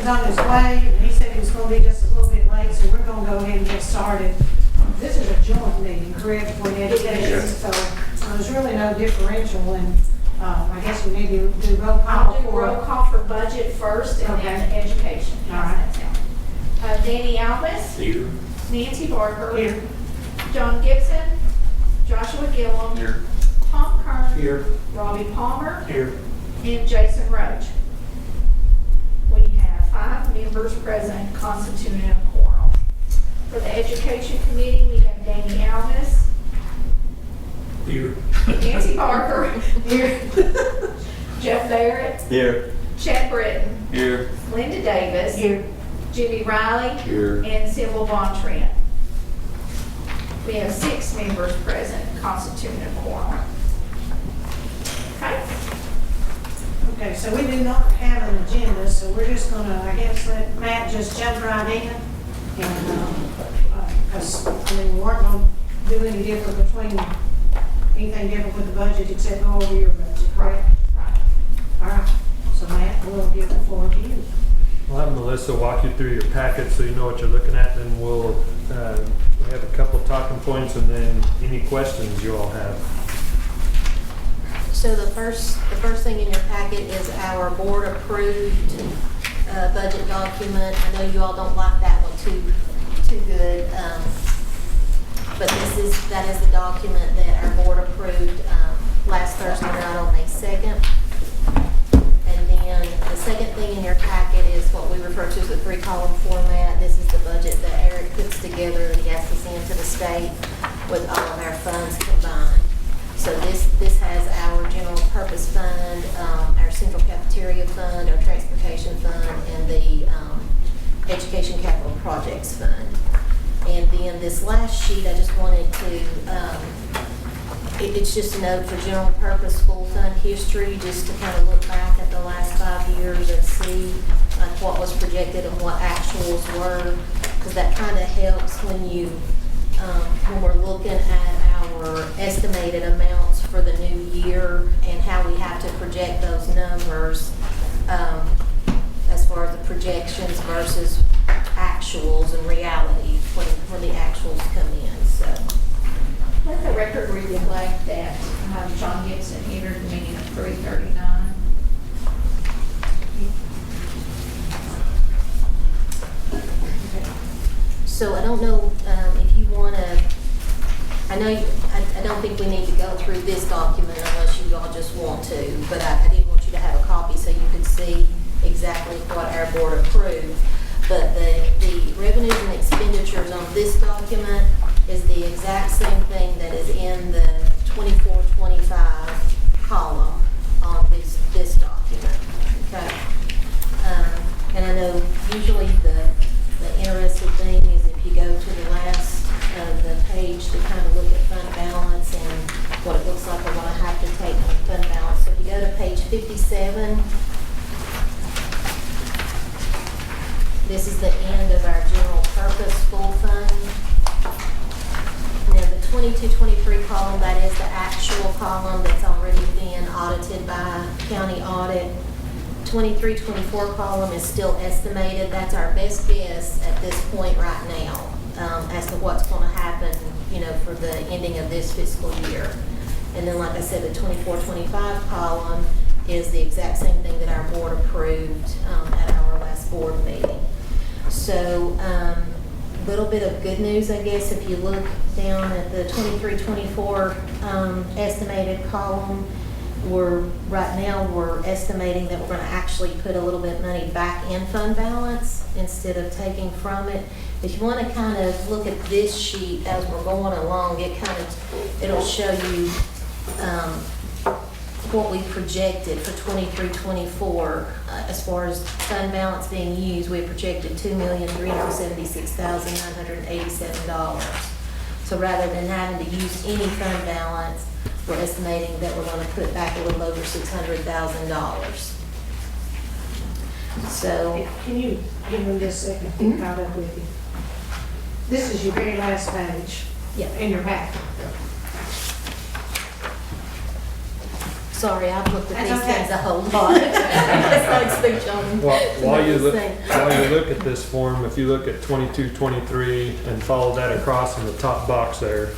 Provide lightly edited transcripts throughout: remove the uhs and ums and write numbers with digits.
Jason's on his way, and he said he was gonna be just a little bit late, so we're gonna go ahead and get started. This is a joint meeting, correct, for education, so there's really no differential, and I guess we need to do roll call. I'll do roll call for budget first and then education. All right. Danny Alves. Here. Nancy Barker. Here. John Gibson. Joshua Gillum. Here. Tom Kern. Here. Robbie Palmer. Here. And Jason Roach. We have 5 members present constituting a quorum. For the education committee, we have Danny Alves. Here. Nancy Barker. Here. Jeff Barrett. Here. Chad Britton. Here. Linda Davis. Here. Jimmy Riley. Here. And Sybil Von Trent. We have 6 members present constituting a quorum. Okay. Okay, so we do not have an agenda, so we're just gonna, I guess, let Matt just jump right in. And, because, I mean, we weren't gonna do any different anything different with the budget except go over your budget, correct? Right. All right, so Matt, we'll give the floor to you. We'll have Melissa walk you through your packet so you know what you're looking at, and we'll we have a couple of talking points and then any questions you all have. So the first thing in your packet is our board approved budget document. I know you all don't like that one too good, but that is the document that our board approved last Thursday night on May 2nd. And then the second thing in your packet is what we refer to as the 3-column format. This is the budget that Eric puts together and he has to send to the state with all of our funds combined. So this has our general purpose fund, our central cafeteria fund, our transportation fund, and the education capital projects fund. And then this last sheet, I just wanted to, it's just a note for general purpose full fund history, just to kind of look back at the last 5 years and see like what was projected and what actuals were, because that kind of helps when you, when we're looking at our estimated amounts for the new year and how we have to project those numbers as far as the projections versus actuals and reality when the actuals come in. So Let the record reflect that John Gibson entered the meeting at 3:39. So I don't know if you want to, I know, I don't think we need to go through this document unless you all just want to, but I did want you to have a copy so you could see exactly what our board approved. But the revenues and expenditures on this document is the exact same thing that is in the 24-25 column on this document. Okay. And I know usually the interesting thing is if you go to the last of the page to kind of look at fund balance and what it looks like we're going to have to take from fund balance. So if you go to page 57, this is the end of our general purpose full fund. Now the 22-23 column, that is the actual column that's already been audited by county audit. 23-24 column is still estimated. That's our best guess at this point right now as to what's going to happen, for the ending of this fiscal year. And then, like I said, the 24-25 column is the exact same thing that our board approved at our last board meeting. So, little bit of good news, I guess, if you look down at the 23-24 estimated column. Right now we're estimating that we're going to actually put a little bit of money back in fund balance instead of taking from it. If you want to kind of look at this sheet as we're going along, it'll show you what we projected for 23-24 as far as fund balance being used. We projected $2,376,987. So rather than having to use any fund balance, we're estimating that we're going to put back a little over $600,000. So, Can you give me just a second to get caught up with you? This is your very last page in your packet. sorry, I've looked at That's these okay. things a whole lot. I speak on. While you look at this form, if you look at 22, 23 and follow that across in the top box there,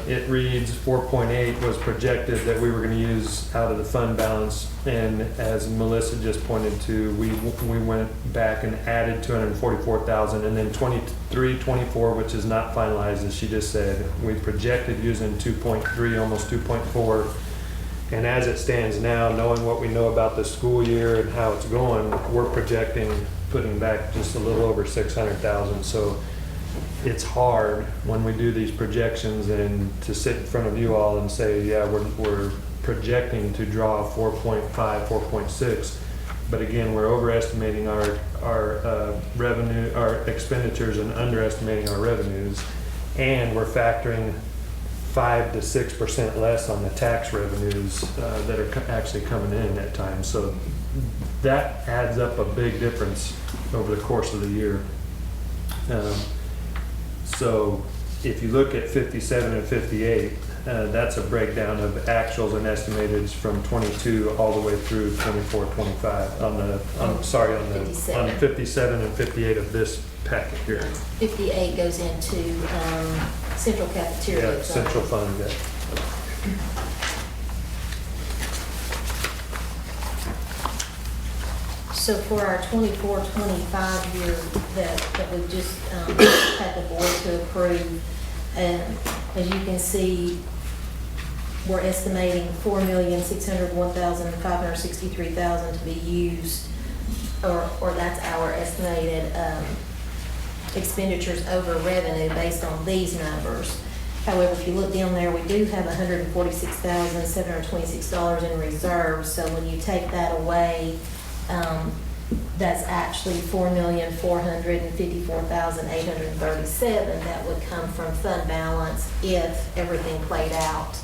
it reads 4.8 was projected that we were going to use out of the fund balance. And as Melissa just pointed to, we went back and added 244,000, and then 23, 24, which is not finalized, as she just said, we projected using 2.3, almost 2.4. And as it stands now, knowing what we know about the school year and how it's going, we're projecting putting back just a little over 600,000. So it's hard when we do these projections and to sit in front of you all and say, yeah, we're projecting to draw 4.5, 4.6. But again, we're overestimating our revenue, our expenditures, and underestimating our revenues. And we're factoring 5 to 6% less on the tax revenues that are actually coming in at times. So that adds up a big difference over the course of the year. So if you look at 57 and 58, that's a breakdown of actuals and estimated from 22 all the way through 24, 25 on 57 and 58 of this packet here. 58 goes into central cafeteria. Yeah, central fund, yeah. So for our 24-25 year that we just had the board to approve, as you can see, we're estimating $4,601,563 to be used, or that's our estimated expenditures over revenue based on these numbers. However, if you look down there, we do have $146,726 in reserves. So when you take that away, that's actually $4,454,837 that would come from fund balance if everything played out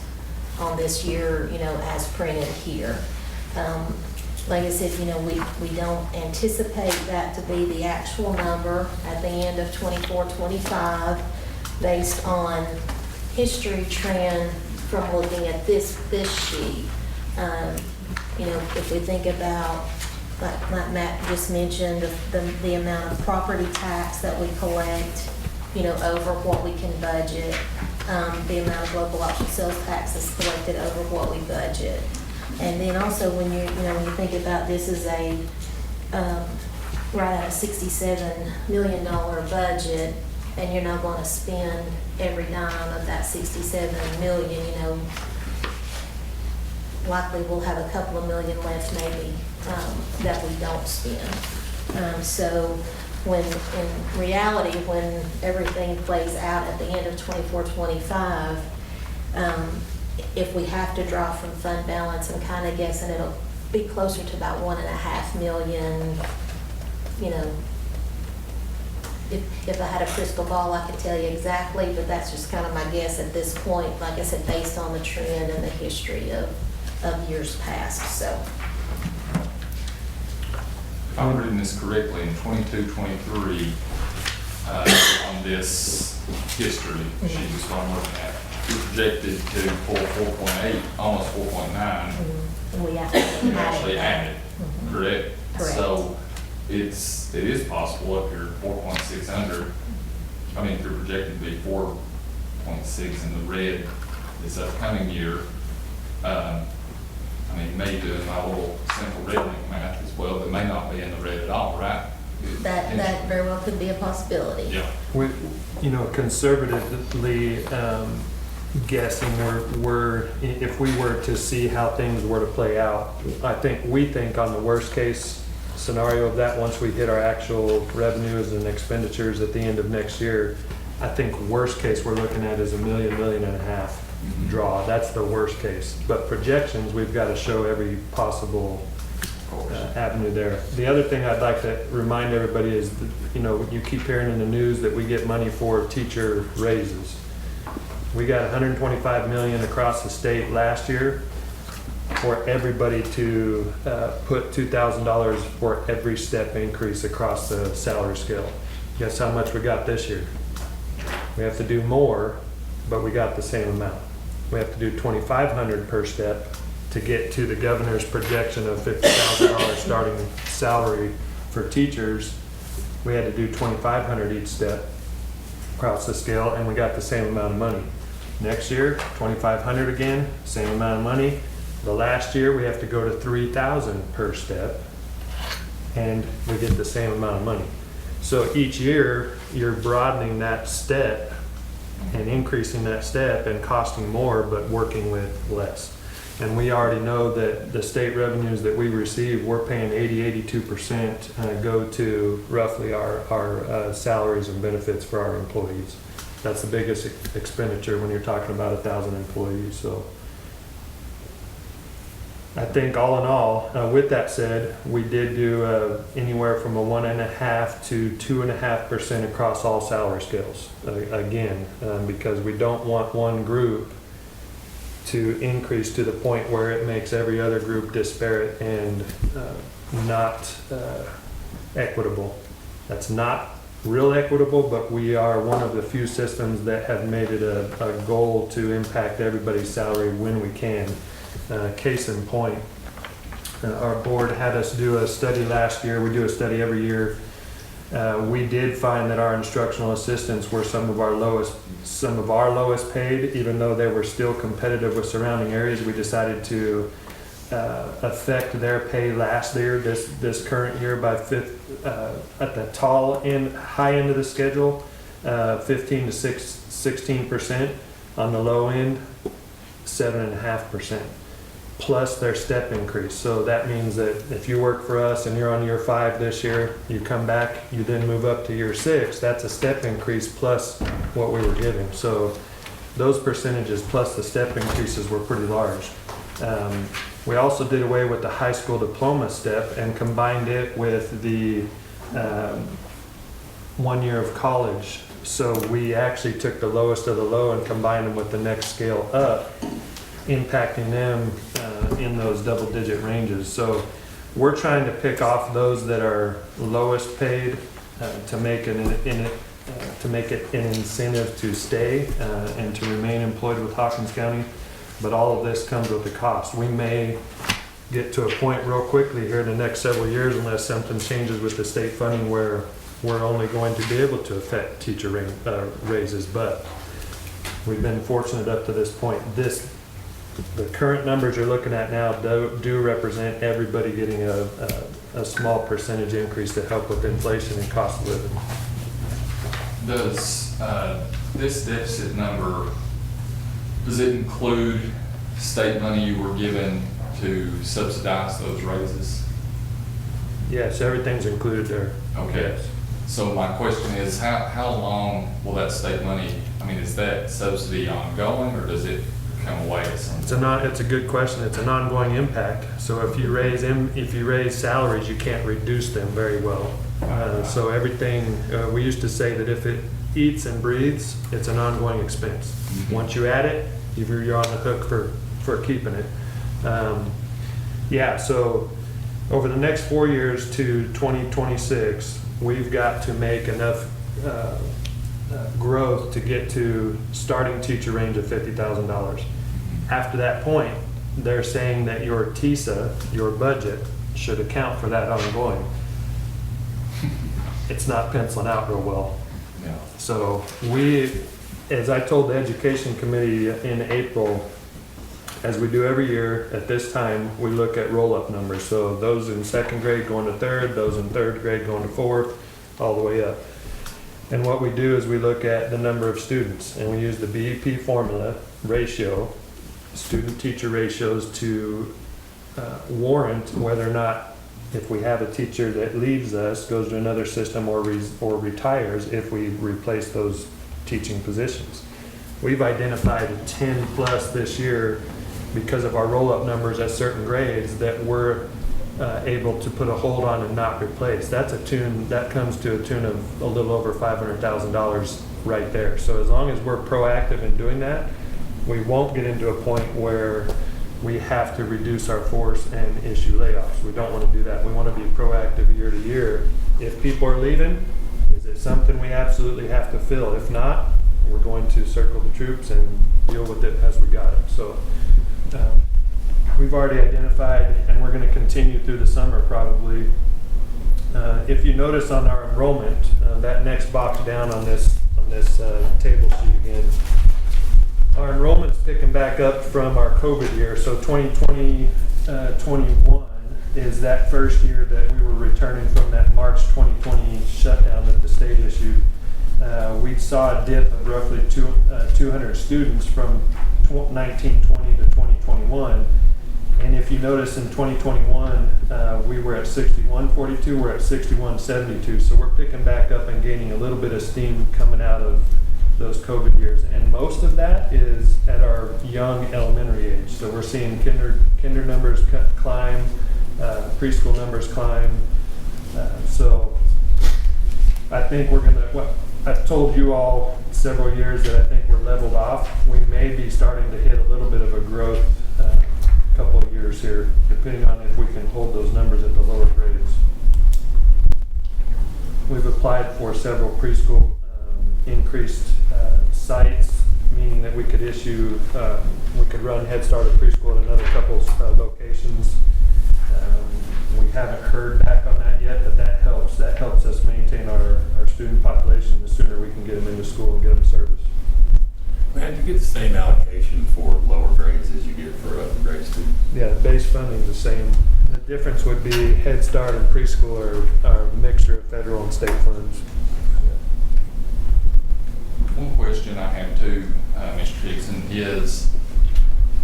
on this year, as printed here. Like I said, we don't anticipate that to be the actual number at the end of 24-25 based on history trend from looking at this sheet. If we think about, like Matt just mentioned, the amount of property tax that we collect, over what we can budget, the amount of local option sales tax that's collected over what we budget. And then also when when you think about this as a right at a $67 million budget, and you're not going to spend every dime of that $67 million, likely we'll have a couple of million left maybe that we don't spend. So when in reality, when everything plays out at the end of 24-25, if we have to draw from fund balance, I'm kind of guessing it'll be closer to about $1.5 million. If I had a crystal ball, I could tell you exactly, but that's just kind of my guess at this point. Like I said, based on the trend and the history of years past. So, if I'm reading this correctly, in 22-23, on this history sheet is what I'm looking at, we projected to pull 4.8, almost 4.9. And we You actually added, correct? Correct. So it is possible if you're 4.600, I mean, if you're projected to be 4.6 in the red this upcoming year, maybe doing my little simple red link math as well, but may not be in the red at all, right? that very well could be a possibility. Yeah. We, conservatively guessing, we're if we were to see how things were to play out, we think on the worst case scenario of that, once we hit our actual revenues and expenditures at the end of next year, I think worst case we're looking at is $1 million, $1.5 million draw. That's the worst case. But projections, we've got to show every possible avenue there. The other thing I'd like to remind everybody is that, you keep hearing in the news that we get money for teacher raises. We got $125 million across the state last year for everybody to put $2,000 for every step increase across the salary scale. Guess how much we got this year? We have to do more, but we got the same amount. We have to do $2,500 per step, to get to the governor's projection of $50,000 starting salary for teachers, we had to do 2,500 each step across the scale, and we got the same amount of money. Next year, 2,500 again, same amount of money. The last year, we have to go to 3,000 per step, and we get the same amount of money. So each year, you're broadening that step and increasing that step and costing more, but working with less. And we already know that the state revenues that we receive, we're paying 82% go to roughly our salaries and benefits for our employees. That's the biggest expenditure when you're talking about 1,000 employees. So I think all in all, with that said, we did do anywhere from a 1.5% to 2.5% across all salary scales. Again, because we don't want one group to increase to the point where it makes every other group disparate and not equitable. That's not real equitable, but we are one of the few systems that have made it a goal to impact everybody's salary when we can. Case in point, our board had us do a study last year. We do a study every year. We did find that our instructional assistants were some of our lowest paid, even though they were still competitive with surrounding areas. We decided to affect their pay last year, this current year, by at the high end of the schedule, 15 to 16%. On the low end, 7.5%. Plus their step increase. So that means that if you work for us and you're on year 5 this year, you come back, you then move up to year 6, that's a step increase plus what we were giving. So those percentages plus the step increases were pretty large. We also did away with the high school diploma step and combined it with the 1 year of college. So we actually took the lowest of the low and combined them with the next scale up, impacting them in those double-digit ranges. So we're trying to pick off those that are lowest paid to make it an incentive to stay and to remain employed with Hawkins County. But all of this comes with a cost. We may get to a point real quickly here in the next several years, unless something changes with the state funding, where we're only going to be able to affect teacher raises. But we've been fortunate up to this point. The current numbers you're looking at now do represent everybody getting a small percentage increase to help with inflation and cost of living. Does this deficit number, does it include state money you were given to subsidize those raises? Yes, everything's included there. Okay. Yes. So my question is, how long will that state money, is that subsidy ongoing, or does it come away at some point? It's a good question. It's an ongoing impact. So if you raise salaries, you can't reduce them very well. So everything, we used to say that if it eats and breathes, it's an ongoing expense. Mm-hmm. Once you add it, you're on the hook for keeping it. So over the next 4 years to 2026, we've got to make enough growth to get to starting teacher range of $50,000. After that point, they're saying that your TISA, your budget, should account for that ongoing. It's not penciling out real well. Yeah. So as I told the education committee in April, as we do every year at this time, we look at roll-up numbers. So those in second grade going to third, those in third grade going to fourth, all the way up. And what we do is we look at the number of students, and we use the BEP formula ratio, student-teacher ratios, to warrant whether or not, if we have a teacher that leaves us, goes to another system, or retires, if we replace those teaching positions. We've identified 10 plus this year because of our roll-up numbers at certain grades that we're able to put a hold on and not replace. That comes to a tune of a little over $500,000 right there. So as long as we're proactive in doing that, we won't get into a point where we have to reduce our force and issue layoffs. We don't want to do that. We want to be proactive year to year. If people are leaving, is it something we absolutely have to fill? If not, we're going to circle the troops and deal with it as we got it. So we've already identified, and we're gonna continue through the summer probably. If you notice on our enrollment, that next box down on this table sheet again, our enrollment's picking back up from our COVID year. So 2020, 21 is that first year that we were returning from that March 2020 shutdown that the state issued. We saw a dip of roughly 200 students from 1920 to 2021. And if you notice in 2021, we were at 6142, we're at 6172. So we're picking back up and gaining a little bit of steam coming out of those COVID years. And most of that is at our young elementary age. So we're seeing kinder numbers climb, preschool numbers climb. So I think we're gonna, I've told you all several years that I think we're leveled off. We may be starting to hit a little bit of a growth couple of years here, depending on if we can hold those numbers at the lower grades. We've applied for several preschool increased sites, meaning that we could issue, we could run Head Start or preschool at another couple locations. We haven't heard back on that yet, but that helps. That helps us maintain our student population. The sooner we can get them into school and get them service. Man, you get the same allocation for lower grades as you get for upper grade students? Yeah, the base funding is the same. The difference would be Head Start and preschool are a mixture of federal and state funds. One question I have too, Mr. Dixon, is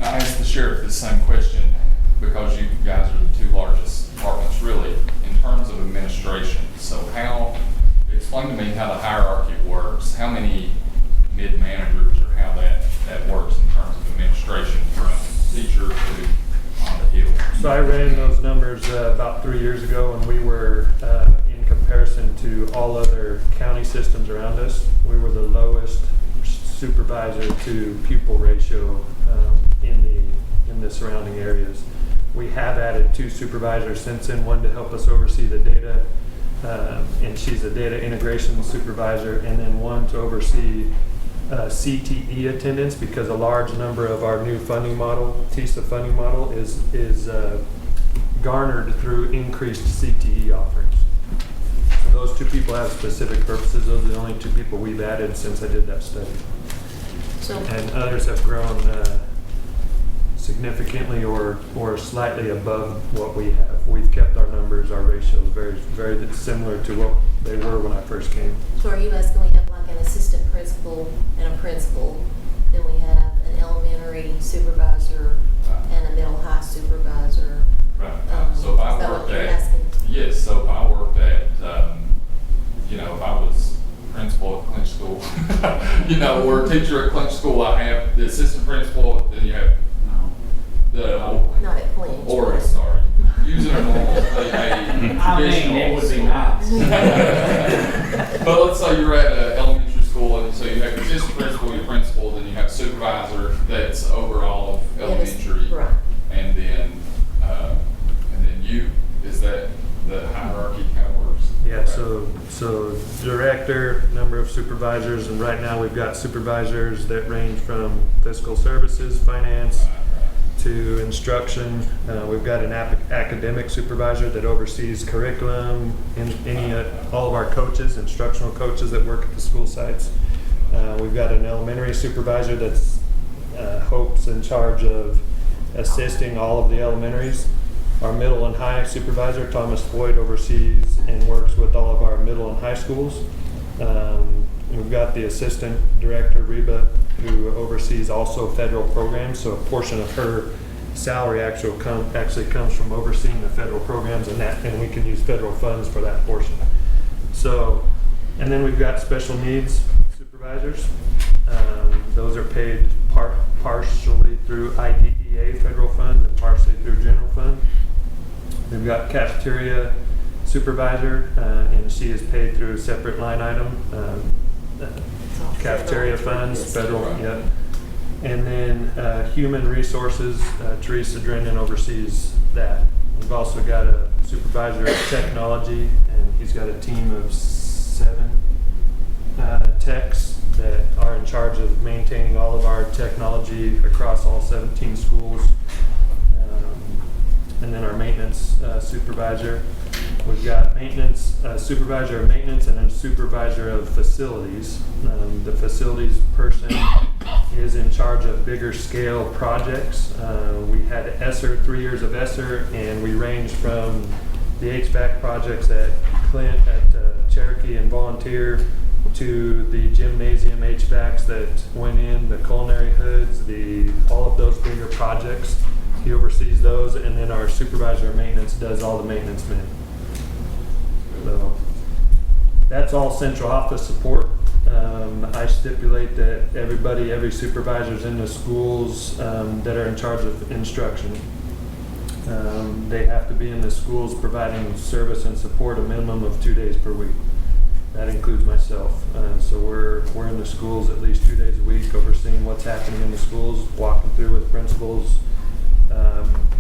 I asked the sheriff the same question because you guys are the two largest departments really in terms of administration. So explain to me how the hierarchy works, how many mid-managers or how that works in terms of administration from teacher to on the hill. So I ran those numbers about 3 years ago, and we were, in comparison to all other county systems around us, we were the lowest supervisor to pupil ratio in the surrounding areas. We have added 2 supervisors since then, one to help us oversee the data, and she's a data integration supervisor, and then one to oversee CTE attendance, because a large number of our new funding model, TISA funding model, is garnered through increased CTE offerings. So those 2 people have specific purposes. Those are the only 2 people we've added since I did that study. So, And others have grown significantly or slightly above what we have. We've kept our numbers, our ratios very, very similar to what they were when I first came. so are you asking, we have like an assistant principal and a principal, then we have an elementary supervisor and a middle high supervisor? Right. So if I Is that worked what you're at, asking? yes, so if I worked at, if I was principal at Clinch School, or teacher at Clinch School, I have the assistant principal, then you have Not at Clinch. or, sorry, using a normal, a I mean, it would be nice. But let's say you're at an elementary school, and so you have your assistant principal, your principal, then you have supervisor that's over all of elementary. Right. And then you, is that the hierarchy kind of works? Yeah, Right. so director, number of supervisors, and right now we've got supervisors that range from fiscal services, finance, to instruction. We've got an academic supervisor that oversees curriculum and all of our coaches, instructional coaches that work at the school sites. We've got an elementary supervisor that's Hope's in charge of assisting all of the elementaries. Our middle and high supervisor, Thomas Floyd, oversees and works with all of our middle and high schools. We've got the assistant director, Reba, who oversees also federal programs. So a portion of her salary actually comes from overseeing the federal programs, and we can use federal funds for that portion. So, and then we've got special needs supervisors. Those are paid partially through IDEA federal funds and partially through general fund. We've got cafeteria supervisor, and she is paid through a separate line item. Cafeteria funds, federal, yep. And then human resources, Teresa Drennan oversees that. We've also got a supervisor of technology, and he's got a team of 7 techs that are in charge of maintaining all of our technology across all 17 schools. and then our maintenance supervisor. We've got maintenance supervisor of maintenance and a supervisor of facilities. The facilities person is in charge of bigger scale projects. We had ESSER, 3 years of ESSER, and we ranged from the HVAC projects at Clint, at Cherokee and Volunteer, to the gymnasium HVACs that went in, the culinary hoods, all of those bigger projects. He oversees those, and then our supervisor of maintenance does all the maintenance men. So that's all central office support. I stipulate that every supervisor's in the schools that are in charge of instruction. They have to be in the schools providing service and support a minimum of 2 days per week. That includes myself. So we're in the schools at least 2 days a week, overseeing what's happening in the schools, walking through with principals,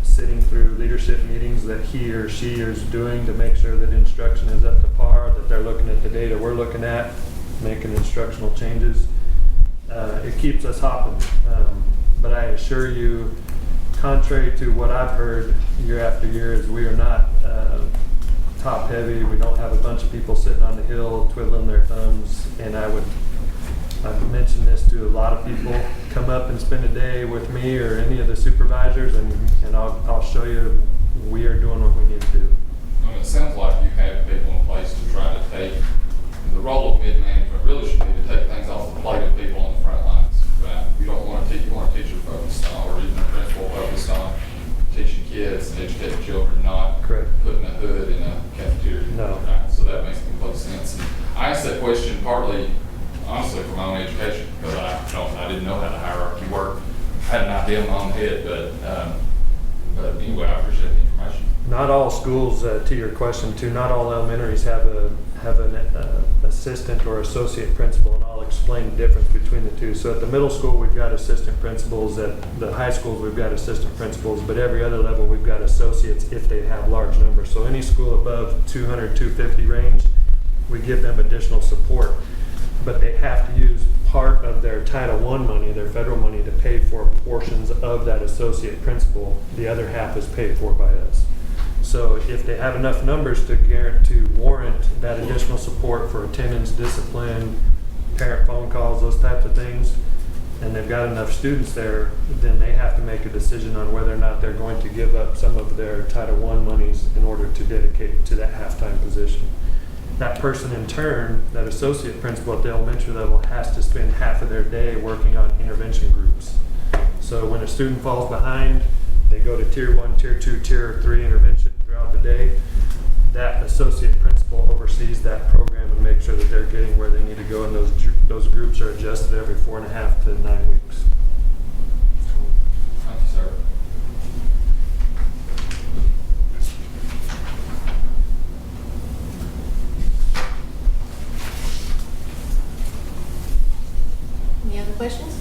sitting through leadership meetings that he or she is doing to make sure that instruction is up to par, that they're looking at the data we're looking at, making instructional changes. It keeps us hopping. But I assure you, contrary to what I've heard year after year, is we are not top heavy. We don't have a bunch of people sitting on the hill twiddling their thumbs. And I've mentioned this to a lot of people. Come up and spend a day with me or any of the supervisors, and I'll show you we are doing what we need to do. Well, it sounds like you have people in place to try to take, the role of mid-management really should be to take things off the plate of people on the front lines. You don't want to teach, you want a teacher focused on, or even a principal focused on teaching kids and educating children, not Correct. putting a hood in a cafeteria. No. Right? So that makes complete sense. And I asked that question partly, honestly, for my own education, because I didn't know how the hierarchy worked. I had an idea in my own head, but anyway, I appreciate the information. Not all schools, to your question too, not all elementaries have an assistant or associate principal, and I'll explain the difference between the two. So at the middle school, we've got assistant principals. At the high schools, we've got assistant principals, but every other level, we've got associates if they have large numbers. So any school above 200, 250 range, we give them additional support. But they have to use part of their Title I money, their federal money, to pay for portions of that associate principal. The other half is paid for by us. So if they have enough numbers to warrant that additional support for attendance, discipline, parent phone calls, those types of things, and they've got enough students there, then they have to make a decision on whether or not they're going to give up some of their Title I monies in order to dedicate to that half-time position. That person in turn, that associate principal at the elementary level, has to spend half of their day working on intervention groups. So when a student falls behind, they go to Tier 1, Tier 2, Tier 3 intervention throughout the day. That associate principal oversees that program and makes sure that they're getting where they need to go, and those groups are adjusted every 4.5 to 9 weeks. Thank you, sir. Any other questions?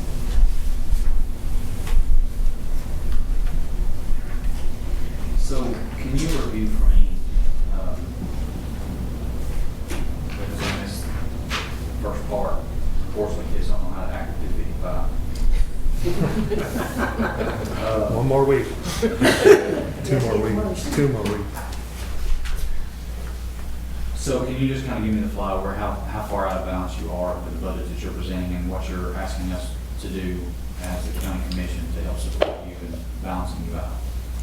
So, can you review for me, because on this first part, unfortunately, kids don't know how to act at 255. One more week. 2 more weeks. 2 more weeks. So can you just kind of give me the flyover, how far out of balance you are with the budget that you're presenting and what you're asking us to do as the county commission to help support you in balancing you out?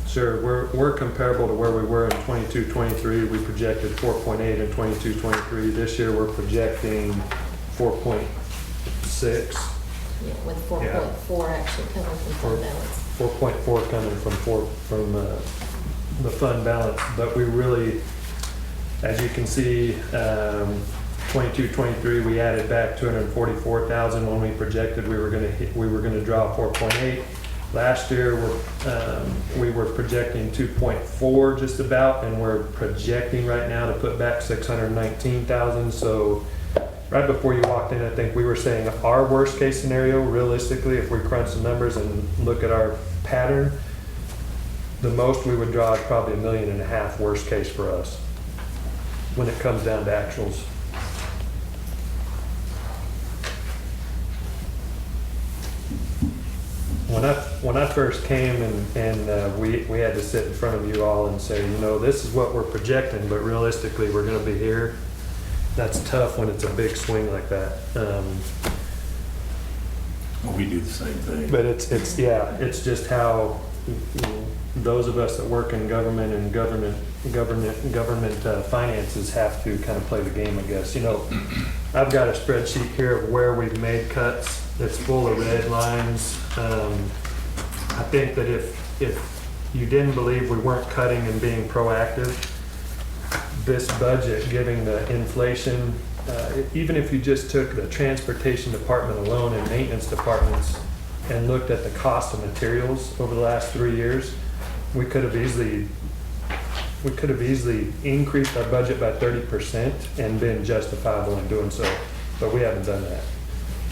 Sure, we're comparable to where we were in 22-23. We projected 4.8 in 22-23. This year we're projecting 4.6. Yeah, with 4.4 actually coming from fund balance. 4.4 coming from the fund balance, but we really, as you can see, 22-23 we added back 244,000 when we projected we were going to draw 4.8. Last year we were projecting 2.4 just about, and we're projecting right now to put back 619,000. So right before you walked in, I think we were saying our worst case scenario, realistically, if we crunch the numbers and look at our pattern, the most we would draw is probably $1.5 million worst case for us when it comes down to actuals. when I first came and we had to sit in front of you all and say, you know, this is what we're projecting, but realistically, we're gonna be here. That's tough when it's a big swing like that. Well, we do the same thing. But it's just how those of us that work in government and government finances have to kind of play the game, I guess. You know, I've got a spreadsheet here of where we've made cuts. It's full of red lines. I think that if you didn't believe we weren't cutting and being proactive, this budget, giving the inflation, even if you just took the transportation department alone and maintenance departments and looked at the cost of materials over the last 3 years, we could have easily increased our budget by 30% and been justifiable in doing so, but we haven't done that.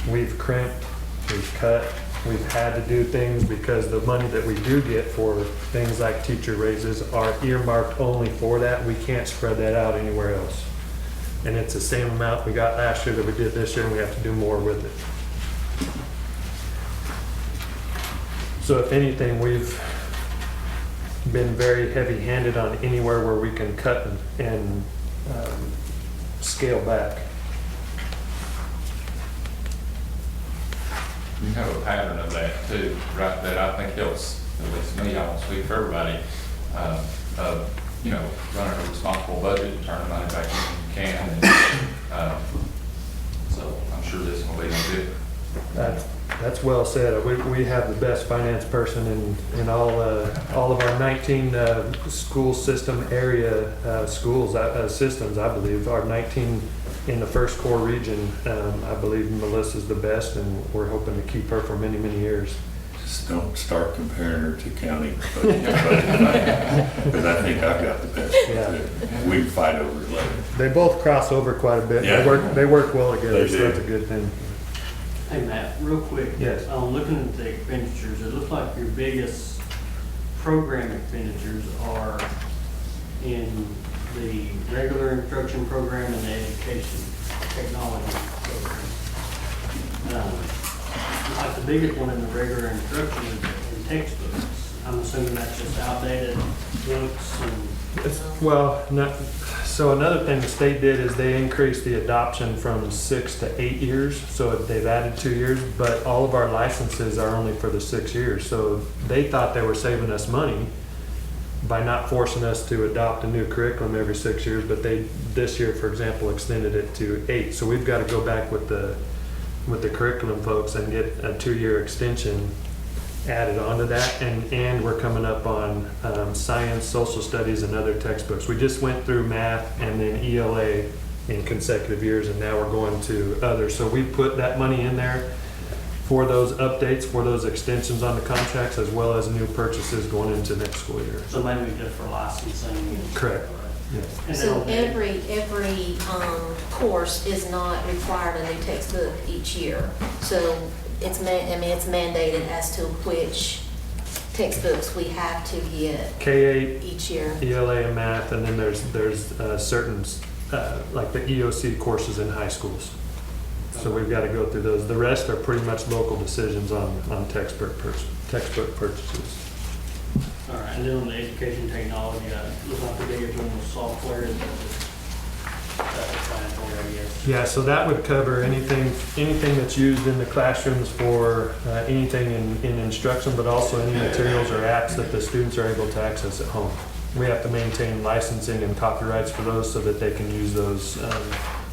We've crimped, we've cut, we've had to do things because the money that we do get for things like teacher raises are earmarked only for that. We can't spread that out anywhere else. And it's the same amount we got last year that we did this year, and we have to do more with it. So if anything, we've been very heavy-handed on anywhere where we can cut and scale back. You have a pattern of that too, right, that I think helps, at least me, I won't speak for everybody, of, you know, running a responsible budget and turning money back in when you can. And, so I'm sure this will be no different. That's well said. We have the best finance person in all of our 19 school system area schools systems. I believe our 19 in the first core region. I believe Melissa's the best, and we're hoping to keep her for many, many years. Just don't start comparing her to county budget, because I think I've got the best. Yeah. We can fight over it later. They both cross over quite a bit. Yeah. They work well together, They so do. that's a good thing. Hey, Matt, real quick. Yes. Looking at the expenditures, it looks like your biggest program expenditures are in the regular instruction program and the education technology program. Like the biggest one in the regular instruction is in textbooks. I'm assuming that's just outdated books and. So another thing the state did is they increased the adoption from 6 to 8 years. So they've added 2 years, but all of our licenses are only for the 6 years. So they thought they were saving us money by not forcing us to adopt a new curriculum every 6 years, but they, this year, for example, extended it to 8. So we've got to go back with the curriculum folks and get a 2-year extension added onto that, and we're coming up on science, social studies, and other textbooks. We just went through math and then ELA in consecutive years, and now we're going to others. So we put that money in there for those updates, for those extensions on the contracts, as well as new purchases going into next school year. So mainly just for licensing. Correct. Yes. And So then- every course is not required a new textbook each year. So it's mandated as to which textbooks we have to get K-8, each year. ELA, and math, and then there's certain like the EOC courses in high schools. So we've got to go through those. The rest are pretty much local decisions on textbook purchases. All right, and then on the education technology, looks like the biggest one was software, is self-explanatory, I guess. Yeah, so that would cover anything that's used in the classrooms for anything in instruction, but also any materials or apps that the students are able to access at home. We have to maintain licensing and copyrights for those so that they can use those.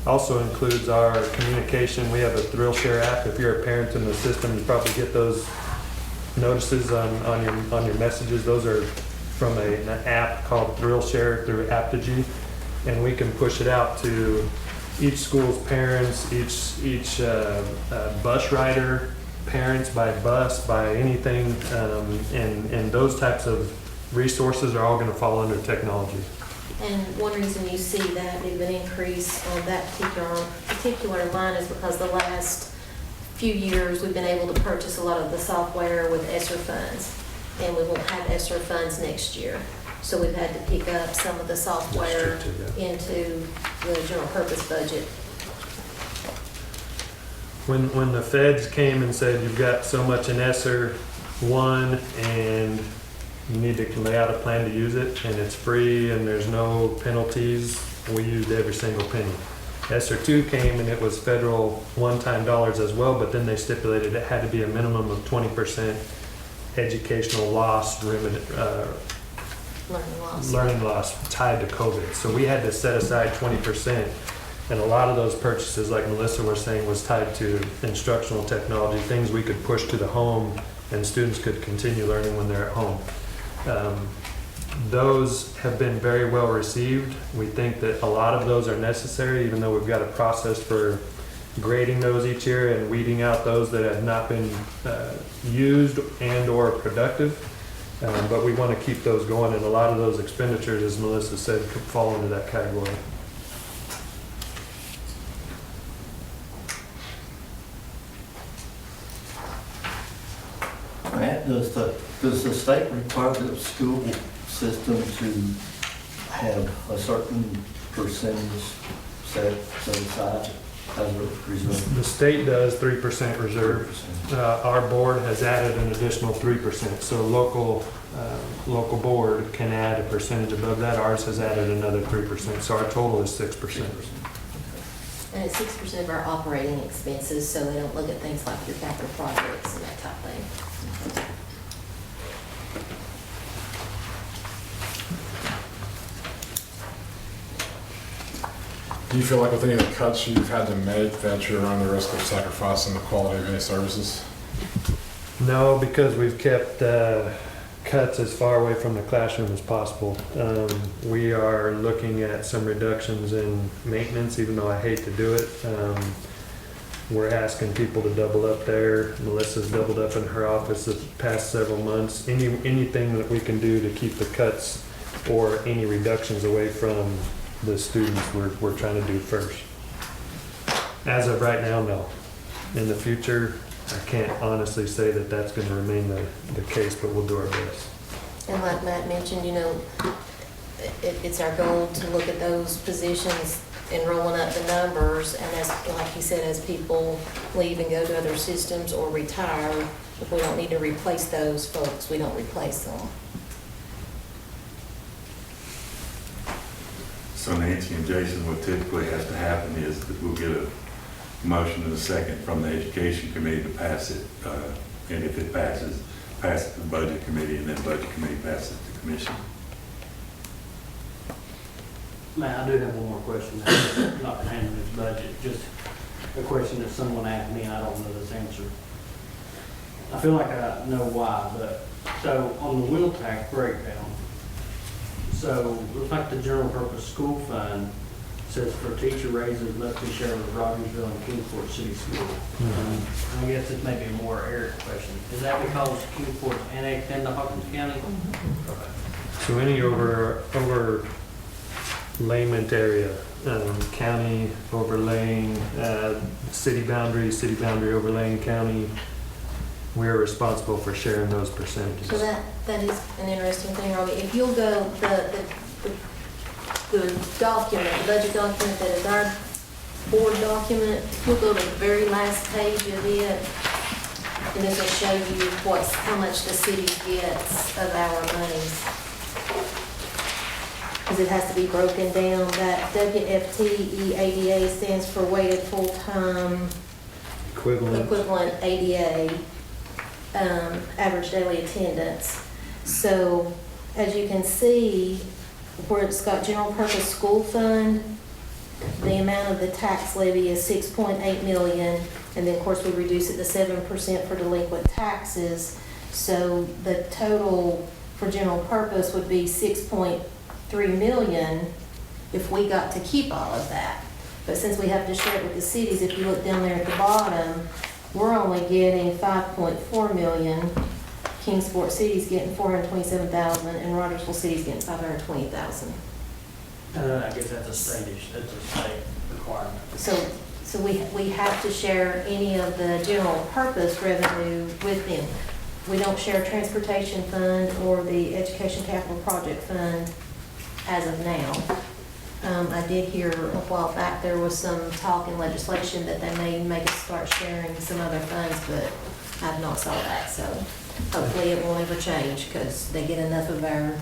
Also includes our communication. We have a ThrillShare app. If you're a parent in the system, you probably get those notices on your messages. Those are from an app called ThrillShare through Aptigee, and we can push it out to each school's parents, each bus rider, parents by bus, by anything, and those types of resources are all going to fall under technology. And one reason you see that big of an increase on that particular line is because the last few years we've been able to purchase a lot of the software with ESSER funds, and we won't have ESSER funds next year. So we've had to pick up some of the software That's true too, yeah. into the general purpose budget. When the feds came and said, you've got so much in ESSER, one, and you need to lay out a plan to use it, and it's free, and there's no penalties. We used every single penny. ESSER 2 came, and it was federal one-time dollars as well, but then they stipulated it had to be a minimum of 20% educational loss, learning loss tied to COVID. So we had to set aside 20%. And a lot of those purchases, like Melissa was saying, was tied to instructional technology, things we could push to the home and students could continue learning when they're at home. Those have been very well received. We think that a lot of those are necessary, even though we've got a process for grading those each year and weeding out those that have not been used and or productive. But we want to keep those going, and a lot of those expenditures, as Melissa said, could fall into that category. Matt, does the state require the school system to have a certain percentage set aside as a reserve? The state does 3% reserve. Our board has added an additional 3%. So local board can add a percentage above that. Ours has added another 3%. So our total is 6%. And it's 6% of our operating expenses, so they don't look at things like your capital projects and that type of thing. Do you feel like with any of the cuts you've had to make that you're on the risk of sacrificing the quality of any services? No, because we've kept cuts as far away from the classroom as possible. We are looking at some reductions in maintenance, even though I hate to do it. We're asking people to double up there. Melissa's doubled up in her office the past several months. Anything that we can do to keep the cuts or any reductions away from the students, we're trying to do first. As of right now, no. In the future, I can't honestly say that that's going to remain the case, but we'll do our best. And like Matt mentioned, it's our goal to look at those positions and rolling up the numbers, and as, like he said, as people leave and go to other systems or retire, if we don't need to replace those folks, we don't replace them. So Nancy and Jason, what typically has to happen is that we'll get a motion and a second from the education committee to pass it, and if it passes, pass it to the budget committee, and then budget committee passes it to commission. Man, I do have one more question, not handling this budget, just a question that someone asked me and I don't know this answer. I feel like I know why, but, so on the wheel tax breakdown, so it looks like the general purpose school fund says for teacher raises must be shared with Rogersville and Kingsport City School. I guess this may be a more Eric question. Is that because Kingsport's annexed into Hawkins County? So any over layment area, county overlaying, city boundary overlaying county, we're responsible for sharing those percentages. So that is an interesting thing, Robbie. If you'll go, the document, the budget document that is our board document, you'll go to the very last page of it, and this will show you how much the city gets of our monies. Because it has to be broken down. That WFTE-ADA stands for weighted full-time equivalent ADA, average daily attendance. So as you can see, where it's got general purpose school fund, the amount of the tax levy is 6.8 million, and then of course we reduce it to 7% for delinquent taxes. So the total for general purpose would be 6.3 million if we got to keep all of that. But since we have to share it with the cities, if you look down there at the bottom, we're only getting 5.4 million. Kingsport City's getting 427,000, and Rogersville City's getting 520,000. I guess that's a state requirement. So we have to share any of the general purpose revenue with them. We don't share transportation fund or the education capital project fund as of now. I did hear a while back there was some talk in legislation that they may make us start sharing some other funds, but I've not saw that, so hopefully it won't ever change because they get enough of our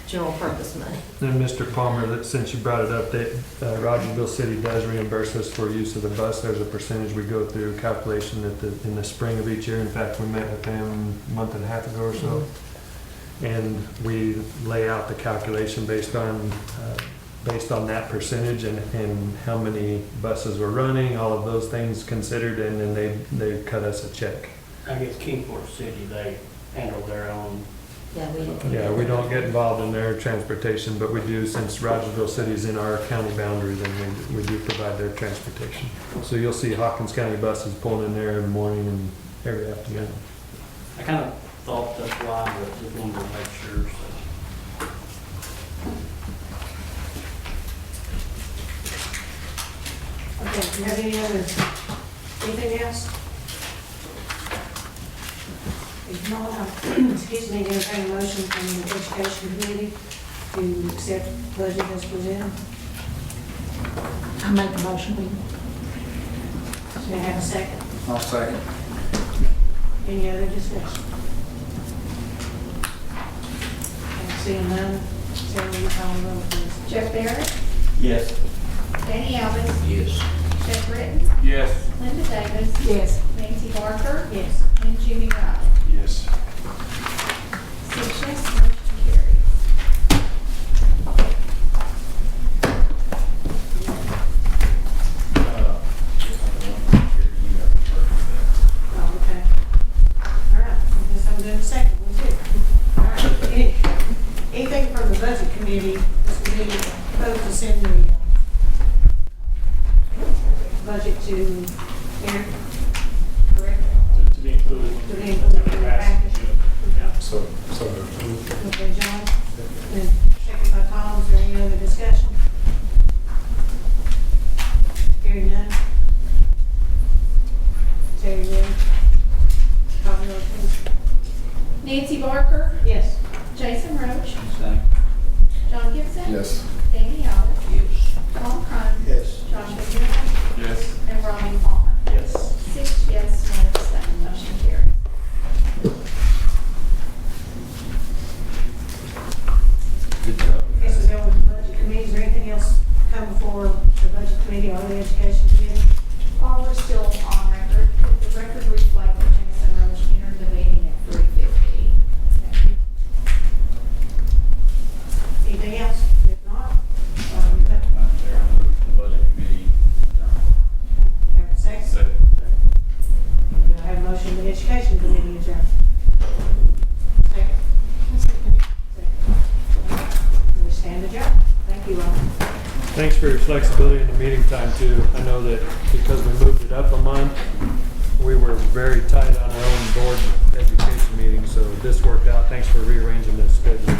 general purpose money. And Mr. Palmer, that since you brought it up, that Rogersville City does reimburse us for use of the bus. There's a percentage we go through calculation in the spring of each year. In fact, we met with them a month and a half ago or so. And we lay out the calculation based on that percentage and how many buses we're running, all of those things considered, and then they cut us a check. I guess Kingsport City, they handle their own. Yeah, we don't get involved in their transportation, but we do, since Rogersville City's in our county boundary, then we do provide their transportation. So you'll see Hawkins County buses pulling in there every morning and every afternoon. I kind of thought that's why, but just wanted to make sure, so. Okay, do you have anything else? If not, excuse me, entertain a motion from the education committee to accept budget as presented. I make the motion. May I have a second? I'll second. Any other discussion? Okay, seeing none, Sarah, will you call the roll, please? Jeff Barrett, Yes. Danny Elvis, Yes. Jeff Britton, Yes. Linda Davis. Yes. Nancy Barker, Yes. and Jimmy Riley. Yes. 6 yes, motion carries. Oh, okay. All right, I guess I'm doing the second one too. All right. Anything from the budget committee, this committee proposed to send the budget to Eric, correct? To be included. To be included in the package. So moved. Okay, John? And second by Tom, is there any other discussion? Hearing none? Terry, ready? Call the roll, please. Nancy Barker, Yes. Jason Roach, Same. John Gibson. Yes. Danny Elvis. Yes. Tom Cruise. Yes. Joshua Gill, Yes. and Ronnie Palmer. Yes. 6 yes, 1 abstain, motion carries. Good job. Okay, so go with the budget committee. Is there anything else come before the budget committee or the education committee? While we're still on record, could the record reflect that Jason Roach entered the meeting at 3:50? Anything else? If not, Madam Chair, I move the budget committee adjourn. have a second. Second. Do I have a motion that education committee adjourn? Second. Second. We stand adjourned. Thank you all. Thanks for your flexibility in the meeting time too. I know that because we moved it up a month, we were very tight on our own board education meeting, so this worked out. Thanks for rearranging the schedule.